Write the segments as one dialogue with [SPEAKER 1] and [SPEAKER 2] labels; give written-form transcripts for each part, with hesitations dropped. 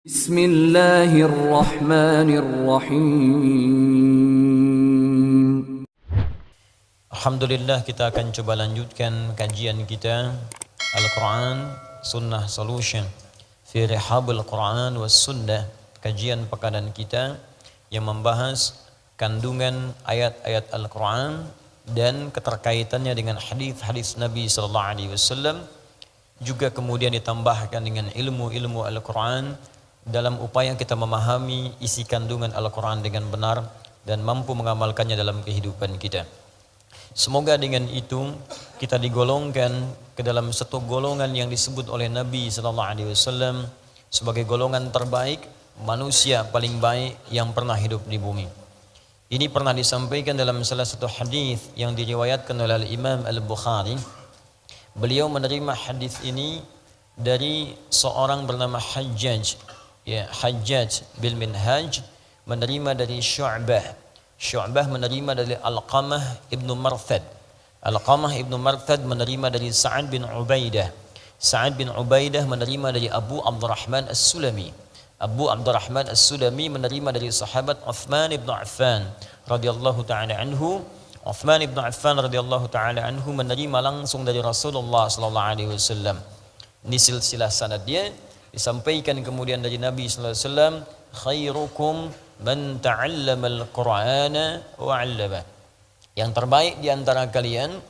[SPEAKER 1] Bismillahirrahmanirrahim.
[SPEAKER 2] Alhamdulillah, kita akan coba lanjutkan kajian kita Al-Quran Sunnah Solution fi Rihabul Quran was Sunnah, kajian pekanan kita yang membahas kandungan ayat-ayat Al-Quran dan keterkaitannya dengan hadis-hadis Nabi sallallahu alaihi wasallam, juga kemudian ditambahkan dengan ilmu-ilmu Al-Quran dalam upaya kita memahami isi kandungan Al-Quran dengan benar dan mampu mengamalkannya dalam kehidupan kita. Semoga dengan itu kita digolongkan ke dalam satu golongan yang disebut oleh Nabi sallallahu alaihi wasallam sebagai golongan terbaik, manusia paling baik yang pernah hidup di bumi. Ini pernah disampaikan dalam salah satu hadis yang diriwayatkan oleh Imam Al-Bukhari. Beliau menerima hadis ini dari seorang bernama Hajjaj, Hajjaj bil Minhaj, menerima dari Syu'bah menerima dari Alqamah ibnu Marthad. Alqamah ibnu Marthad menerima dari Sa'ad bin Ubaidah. Sa'ad bin Ubaidah menerima dari Abu Abdurrahman As-Sulami. Abu Abdurrahman As-Sulami menerima dari sahabat Uthman ibn Affan radhiyallahu ta'ala anhu. Uthman ibn Affan radhiyallahu ta'ala anhu menerima langsung dari Rasulullah sallallahu alaihi wasallam. Ini silsilah sanad dia, disampaikan kemudian dari Nabi sallallahu alaihi wasallam, khairukum man ta'allama al-Qur'ana wa 'allama. Yang terbaik di antara kalian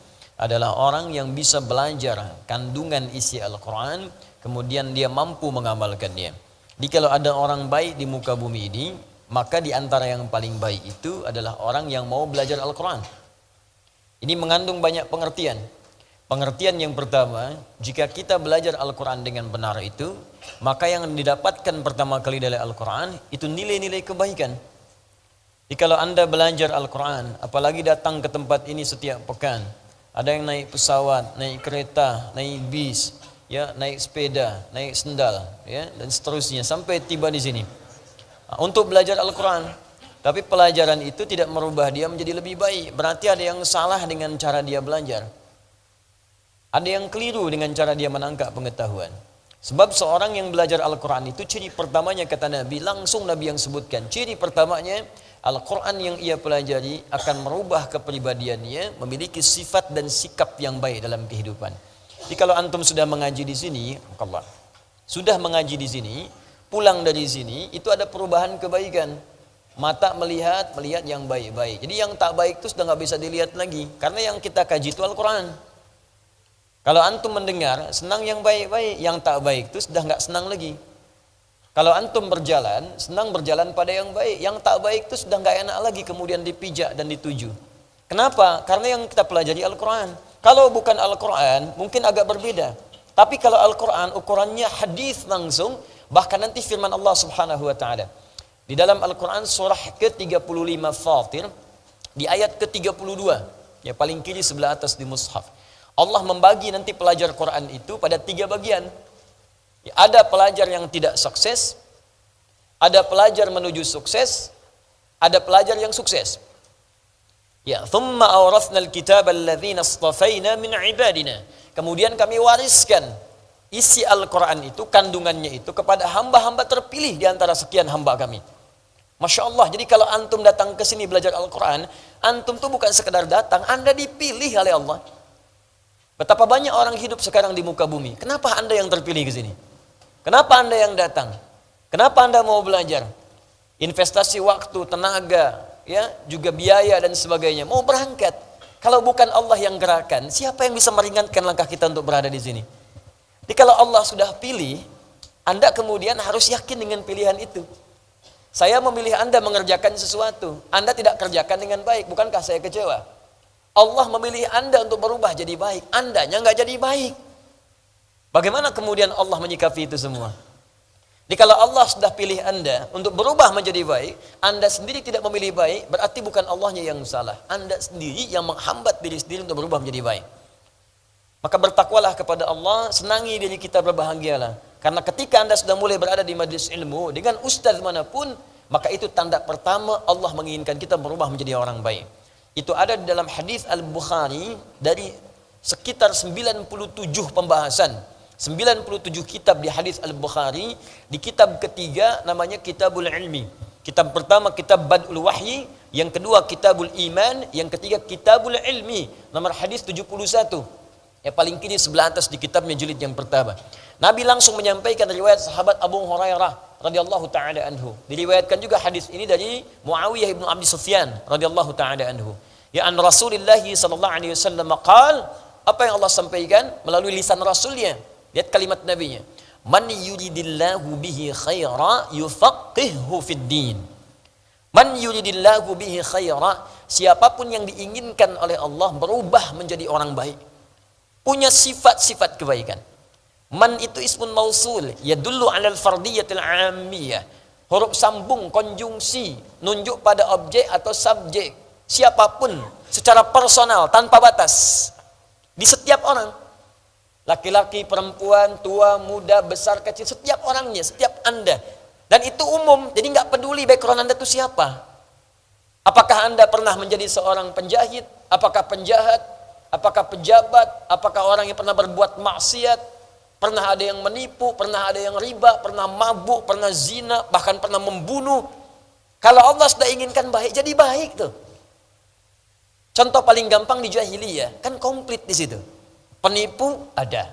[SPEAKER 2] adalah orang yang bisa belajar kandungan isi Al-Qur'an kemudian dia mampu mengamalkannya. Jadi kalau ada orang baik di muka bumi ini, maka di antara yang paling baik itu adalah orang yang mau belajar Al-Qur'an. Ini mengandung banyak pengertian. Pengertian yang pertama, jika kita belajar Al-Quran dengan benar itu, maka yang didapatkan pertama kali dari Al-Quran itu nilai-nilai kebaikan. Jadi kalau Anda belajar Al-Quran, apalagi datang ke tempat ini setiap pekan, ada yang naik pesawat, naik kereta, naik bis, ya, naik sepeda, naik sendal, ya, dan seterusnya sampai tiba di sini untuk belajar Al-Quran. Tapi pelajaran itu tidak merubah dia menjadi lebih baik. Berarti ada yang salah dengan cara dia belajar. Ada yang keliru dengan cara dia menangkap pengetahuan. Sebab seorang yang belajar Al-Quran itu ciri pertamanya, kata Nabi, langsung Nabi yang sebutkan. Ciri pertamanya, Al-Quran yang ia pelajari akan merubah kepribadiannya, memiliki sifat dan sikap yang baik dalam kehidupan. Jadi kalau antum sudah mengaji di sini, sudah mengaji di sini, pulang dari sini, itu ada perubahan kebaikan. Mata melihat yang baik-baik. Jadi yang tak baik itu sudah nggak bisa dilihat lagi. Karena yang kita kaji itu Al-Quran. Kalau antum mendengar, senang yang baik-baik, yang tak baik itu sudah nggak senang lagi. Kalau antum berjalan, senang berjalan pada yang baik, yang tak baik itu sudah nggak enak lagi kemudian dipijak dan dituju. Kenapa? Karena yang kita pelajari Al-Quran. Kalau bukan Al-Quran, mungkin agak berbeda. Tapi kalau Al-Quran, ukurannya hadis langsung, bahkan nanti firman Allah Subhanahu Wa Taala di dalam Al-Quran surah ke-35 Fatir, di ayat ke-32, ya paling kiri sebelah atas di mushaf. Allah membagi nanti pelajar Quran itu pada 3 bagian. Ada pelajar yang tidak sukses, ada pelajar menuju sukses, ada pelajar yang sukses. Ya, thumma awrathna al-kitaba alladhina istafaina min ibadina. Kemudian kami wariskan isi Al-Quran itu, kandungannya itu kepada hamba-hamba terpilih di antara sekian hamba kami. Masya Allah, jadi kalau antum datang ke sini belajar Al-Quran, antum tuh bukan sekedar datang, Anda dipilih oleh Allah. Betapa banyak orang hidup sekarang di muka bumi. Kenapa Anda yang terpilih ke sini? Kenapa Anda yang datang? Kenapa Anda mau belajar? Investasi waktu, tenaga, ya, juga biaya dan sebagainya. Mau berangkat. Kalau bukan Allah yang gerakan, siapa yang bisa meringankan langkah kita untuk berada di sini? Jadi kalau Allah sudah pilih, Anda kemudian harus yakin dengan pilihan itu. Saya memilih Anda mengerjakan sesuatu, Anda tidak kerjakan dengan baik, bukankah saya kecewa? Allah memilih Anda untuk berubah jadi baik, Andanya nggak jadi baik. Bagaimana kemudian Allah menyikapi itu semua? Jadi kalau Allah sudah pilih Anda untuk berubah menjadi baik, Anda sendiri tidak memilih baik, berarti bukan Allahnya yang salah. Anda sendiri yang menghambat diri sendiri untuk berubah menjadi baik. Maka bertakwalah kepada Allah, senangi diri kita, berbahagialah. Karena ketika Anda sudah mulai berada di majlis ilmu dengan ustaz manapun, maka itu tanda pertama Allah menginginkan kita berubah menjadi orang baik. Itu ada di dalam hadis Al-Bukhari dari sekitar 97 pembahasan 97 kitab di hadis Al-Bukhari. Di kitab ketiga namanya Kitabul Ilmi. Kitab pertama Kitab Bad'ul Wahyi, yang kedua Kitabul Iman, yang ketiga Kitabul Ilmi, nomor hadis 71. Ya paling kiri sebelah atas di kitabnya jilid yang pertama. Nabi langsung menyampaikan riwayat sahabat Abu Hurairah radhiyallahu taala anhu. Diriwayatkan juga hadis ini dari Muawiyah bin Abi Sufyan radhiyallahu taala anhu. Ya an Rasulullah sallallahu alaihi wasallam qaal, apa yang Allah sampaikan melalui lisan Rasulnya. Lihat kalimat Nabinya. Man yuridillahu bihi khaira yufaqqihhu fid din. Man yuridillahu bihi khaira, siapapun yang diinginkan oleh Allah berubah menjadi orang baik, punya sifat-sifat kebaikan. Man itu ismun mausul, yadullu 'alal fardiyatil 'ammiyah. Huruf sambung konjungsi nunjuk pada objek atau subjek. Siapapun secara personal tanpa batas. Di setiap orang. Laki-laki, perempuan, tua, muda, besar, kecil, setiap orangnya, setiap Anda. Dan itu umum, jadi nggak peduli background Anda itu siapa. Apakah Anda pernah menjadi seorang penjahit, apakah penjahat, apakah pejabat, apakah orang yang pernah berbuat maksiat, pernah ada yang menipu, pernah ada yang riba, pernah mabuk, pernah zina, bahkan pernah membunuh. Kalau Allah sudah inginkan baik, jadi baik tuh. Contoh paling gampang di jahiliyah, kan komplit di situ. Penipu ada,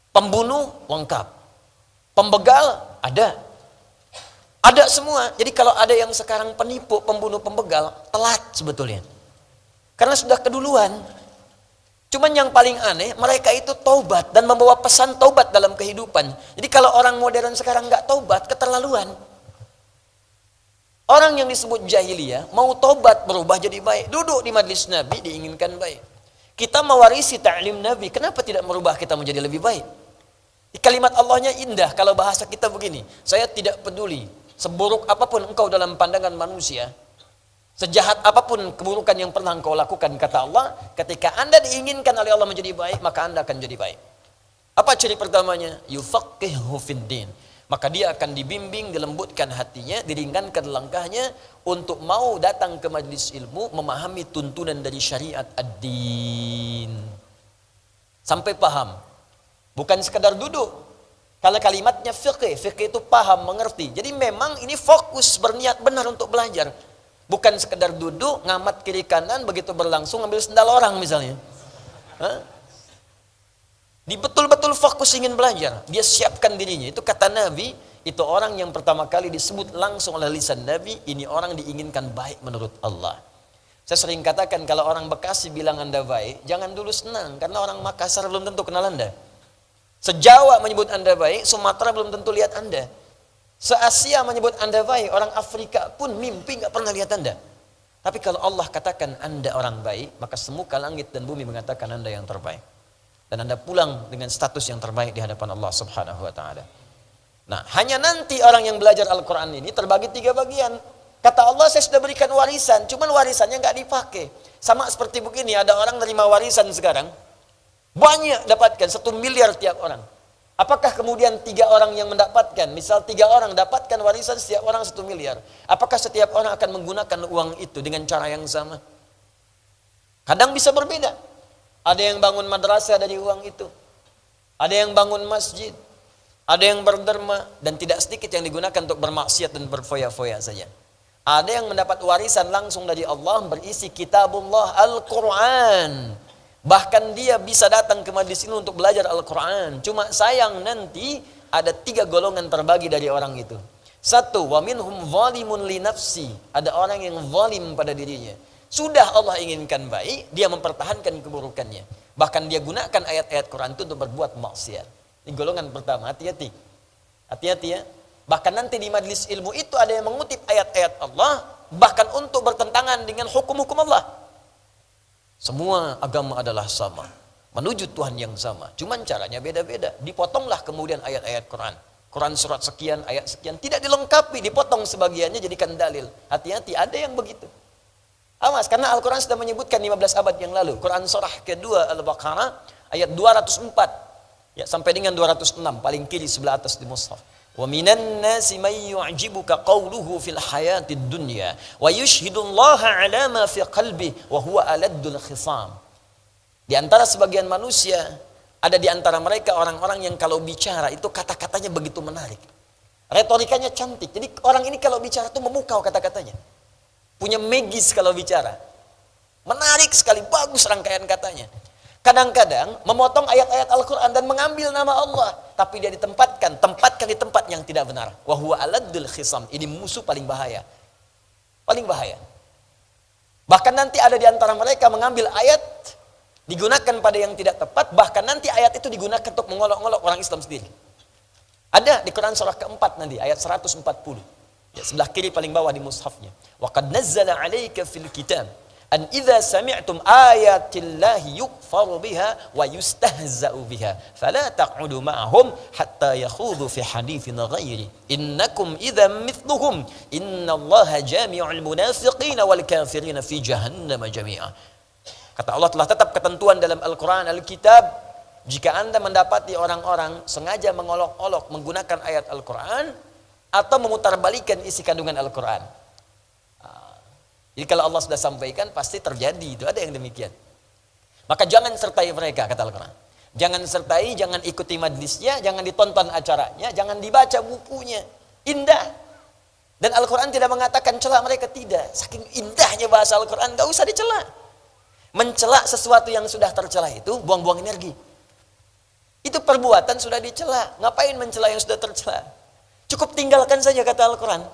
[SPEAKER 2] pembunuh lengkap, pembegal ada semua. Jadi kalau ada yang sekarang penipu, pembunuh, pembegal, telat sebetulnya, karena sudah keduluan. Cuman yang paling aneh, mereka itu taubat dan membawa pesan taubat dalam kehidupan. Jadi kalau orang modern sekarang nggak taubat, keterlaluan. Orang yang disebut jahiliyah mau taubat berubah jadi baik, duduk di majlis Nabi diinginkan baik. Kita mewarisi ta'lim Nabi, kenapa tidak merubah kita menjadi lebih baik? Kalimat Allahnya indah, kalau bahasa kita begini, saya tidak peduli seburuk apapun engkau dalam pandangan manusia, sejahat apapun keburukan yang pernah engkau lakukan, kata Allah, ketika Anda diinginkan oleh Allah menjadi baik, maka Anda akan jadi baik. Apa ciri pertamanya? Yufaqqihhu fid-din. Maka dia akan dibimbing, dilembutkan hatinya, diringankan langkahnya untuk mau datang ke majlis ilmu, memahami tuntunan dari syariat ad-din. Sampai paham. Bukan sekedar duduk. Kalau kalimatnya fiqh itu paham, mengerti. Jadi memang ini fokus, berniat benar untuk belajar. Bukan sekedar duduk, ngamat kiri kanan, begitu berlangsung ambil sendal orang misalnya. Hah? Dia betul-betul fokus ingin belajar. Dia siapkan dirinya. Itu kata Nabi, itu orang yang pertama kali disebut langsung oleh lisan Nabi, ini orang diinginkan baik menurut Allah. Saya sering katakan kalau orang Bekasi bilang Anda baik, jangan dulu senang, karena orang Makassar belum tentu kenal Anda. Se-Jawa menyebut Anda baik, Sumatera belum tentu lihat Anda. Se-Asia menyebut Anda baik, orang Afrika pun mimpi nggak pernah lihat Anda. Tapi kalau Allah katakan Anda orang baik, maka semuka langit dan bumi mengatakan Anda yang terbaik. Dan Anda pulang dengan status yang terbaik di hadapan Allah Subhanahu wa taala. Nah, hanya nanti orang yang belajar Al-Qur'an ini terbagi 3 bagian. Kata Allah, saya sudah berikan warisan, cuman warisannya nggak dipakai. Sama seperti begini, ada orang nerima warisan sekarang, banyak dapatkan 1 miliar tiap orang. Apakah kemudian 3 orang yang mendapatkan, misal 3 orang dapatkan warisan setiap orang 1 miliar. Apakah setiap orang akan menggunakan uang itu dengan cara yang sama? Kadang bisa berbeda. Ada yang bangun madrasah dari uang itu. Ada yang bangun masjid. Ada yang berderma. Dan tidak sedikit yang digunakan untuk bermaksiat dan berfoya-foya saja. Ada yang mendapat warisan langsung dari Allah berisi kitabullah Al-Quran. Bahkan dia bisa datang ke majlis ini untuk belajar Al-Quran. Cuma sayang nanti ada 3 golongan terbagi dari orang itu. 1, wa minhum zalimun li nafsi. Ada orang yang zalim pada dirinya. Sudah Allah inginkan baik, dia mempertahankan keburukannya. Bahkan dia gunakan ayat-ayat Quran itu untuk berbuat maksiat. Ini golongan pertama, hati-hati. Hati-hati ya. Bahkan nanti di majlis ilmu itu ada yang mengutip ayat-ayat Allah, bahkan untuk bertentangan dengan hukum-hukum Allah. Semua agama adalah sama, menuju Tuhan yang sama. Cuman caranya beda-beda. Dipotonglah kemudian ayat-ayat Quran. Quran surat sekian, ayat sekian. Tidak dilengkapi, dipotong sebagiannya jadikan dalil. Hati-hati, ada yang begitu. Awas, karena Al-Quran sudah menyebutkan 15 abad yang lalu. Quran surah kedua Al-Baqarah ayat 204 ya, sampai dengan 206, paling kiri sebelah atas di mushaf. Wa minan nasi may yu'jibuka qawluhu fil hayatid dunya wa yushhidullaha ala ma fi qalbi wa huwa aladdul khisam. Di antara sebagian manusia Ada di antara mereka orang-orang yang kalau bicara itu kata-katanya begitu menarik. Retorikanya cantik. Jadi orang ini kalau bicara itu memukau kata-katanya. Punya magis kalau bicara. Menarik sekali, bagus rangkaian katanya. Kadang-kadang memotong ayat-ayat Al-Quran dan mengambil nama Allah. Tapi dia tempatkan di tempat yang tidak benar. Wa huwa aladdul khisam. Ini musuh paling bahaya. Paling bahaya. Bahkan nanti ada di antara mereka mengambil ayat digunakan pada yang tidak tepat, bahkan nanti ayat itu digunakan untuk mengolok-olok orang Islam sendiri. Ada di Quran surah keempat nanti, ayat 140. Ya, sebelah kiri paling bawah di mushafnya. Wa qad nazzala 'alaika fil kitab an idza sami'tum ayatillahi yukfaru biha wa yustahza'u biha fala taq'udu ma'ahum hatta yakhudhu fi haditsin ghairi innakum idzan mithluhum innallaha jami'ul munafiqina wal kafirina fi jahannam jami'a. Kata Allah, telah tetap ketentuan dalam Al-Quran, Al-Kitab, jika Anda mendapati orang-orang sengaja mengolok-olok menggunakan ayat Al-Quran atau memutarbalikan isi kandungan Al-Quran. Jadi kalau Allah sudah sampaikan pasti terjadi, itu ada yang demikian. Maka jangan sertai mereka, kata Al-Quran. Jangan sertai, jangan ikuti majlisnya, jangan ditonton acaranya, jangan dibaca bukunya. Indah. Dan Al-Quran tidak mengatakan cela mereka, tidak. Saking indahnya bahasa Al-Quran, gak usah dicela. Mencela sesuatu yang sudah tercela itu buang-buang energi. Itu perbuatan sudah dicela. Ngapain mencela yang sudah tercela? Cukup tinggalkan saja, kata Al-Quran.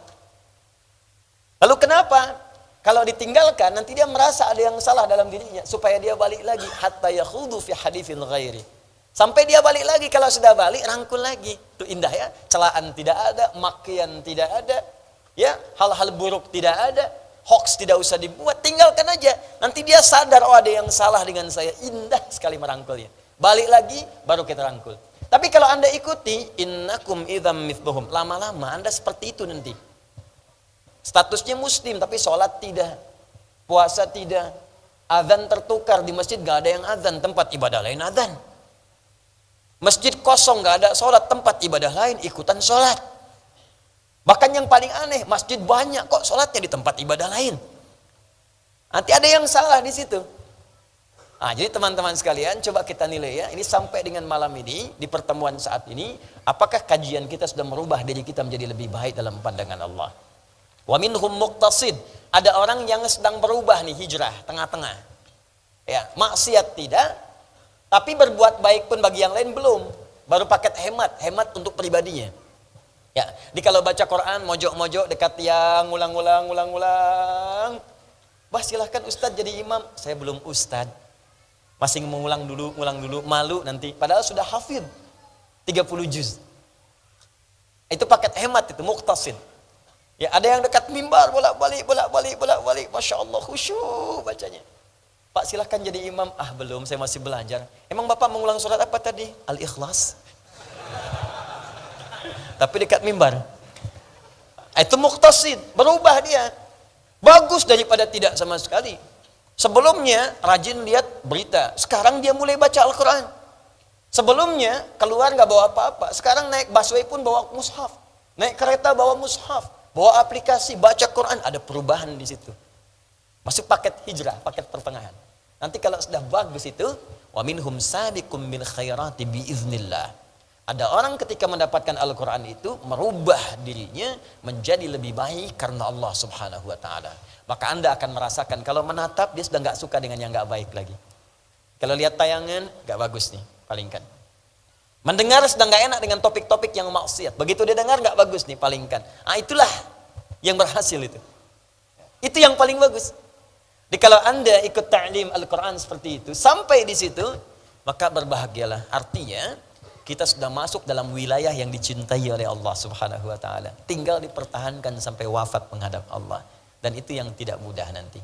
[SPEAKER 2] Lalu kenapa? Kalau ditinggalkan nanti dia merasa ada yang salah dalam dirinya, supaya dia balik lagi. Hatta yakhudhu fi haditsin ghairi. Sampai dia balik lagi. Kalau sudah balik, rangkul lagi. Itu indah ya. Celaan tidak ada, makian tidak ada, ya, hal-hal buruk tidak ada. Hoax tidak usah dibuat, tinggalkan aja. Nanti dia sadar, oh ada yang salah dengan saya. Indah sekali merangkulnya. Balik lagi, baru kita rangkul. Tapi kalau Anda ikuti, innakum idzam mithluhum. Lama-lama Anda seperti itu nanti. Statusnya muslim, tapi sholat tidak. Puasa tidak. Azan tertukar, di masjid gak ada yang azan, tempat ibadah lain azan. Masjid kosong, gak ada sholat, tempat ibadah lain ikutan sholat. Bahkan yang paling aneh, masjid banyak kok sholatnya di tempat ibadah lain. Nanti ada yang salah di situ. Nah, jadi teman-teman sekalian, coba kita nilai ya. Ini sampai dengan malam ini, di pertemuan saat ini, apakah kajian kita sudah merubah diri kita menjadi lebih baik dalam pandangan Allah? Wa minhum muqtasid. Ada orang yang sedang berubah nih, hijrah, tengah-tengah. Ya, maksiat tidak, tapi berbuat baik pun bagi yang lain belum. Baru paket hemat untuk pribadinya. Ya, di kalau baca Quran mojok-mojok dekat tiang, ulang-ulang. Bah, silahkan Ustadz jadi imam. Saya belum Ustadz. Masih mengulang dulu, malu nanti. Padahal sudah hafid 30 juz. Itu paket hemat itu, muqtasid. Ya, ada yang dekat mimbar bolak-balik. Masya Allah, khusyuk bacanya. Pak, silahkan jadi imam. Ah, belum, saya masih belajar. Emang Bapak mengulang surat apa tadi? Al-Ikhlas. Tapi dekat mimbar. Itu muqtasid, berubah dia. Bagus daripada tidak sama sekali. Sebelumnya rajin lihat berita, sekarang dia mulai baca Al-Quran. Sebelumnya keluar gak bawa apa-apa, sekarang naik busway pun bawa mushaf. Naik kereta bawa mushaf, bawa aplikasi, baca Quran. Ada perubahan di situ. Masuk paket hijrah, paket pertengahan. Nanti kalau sudah bagus itu, wa minhum sabiqum bil khairati biiznillah. Ada orang ketika mendapatkan Al-Quran itu merubah dirinya menjadi lebih baik karena Allah subhanahu wa ta'ala. Maka Anda akan merasakan kalau menatap dia sudah gak suka dengan yang gak baik lagi. Kalau lihat tayangan gak bagus nih, palingkan. Mendengar sudah gak enak dengan topik-topik yang maksiat. Begitu dia dengar gak bagus nih, palingkan. Itulah yang berhasil itu. Itu yang paling bagus. Jadi kalau Anda ikut ta'lim Al-Quran seperti itu, sampai di situ, maka berbahagialah. Artinya kita sudah masuk dalam wilayah yang dicintai oleh Allah subhanahu wa ta'ala. Tinggal dipertahankan sampai wafat menghadap Allah. Dan itu yang tidak mudah nanti.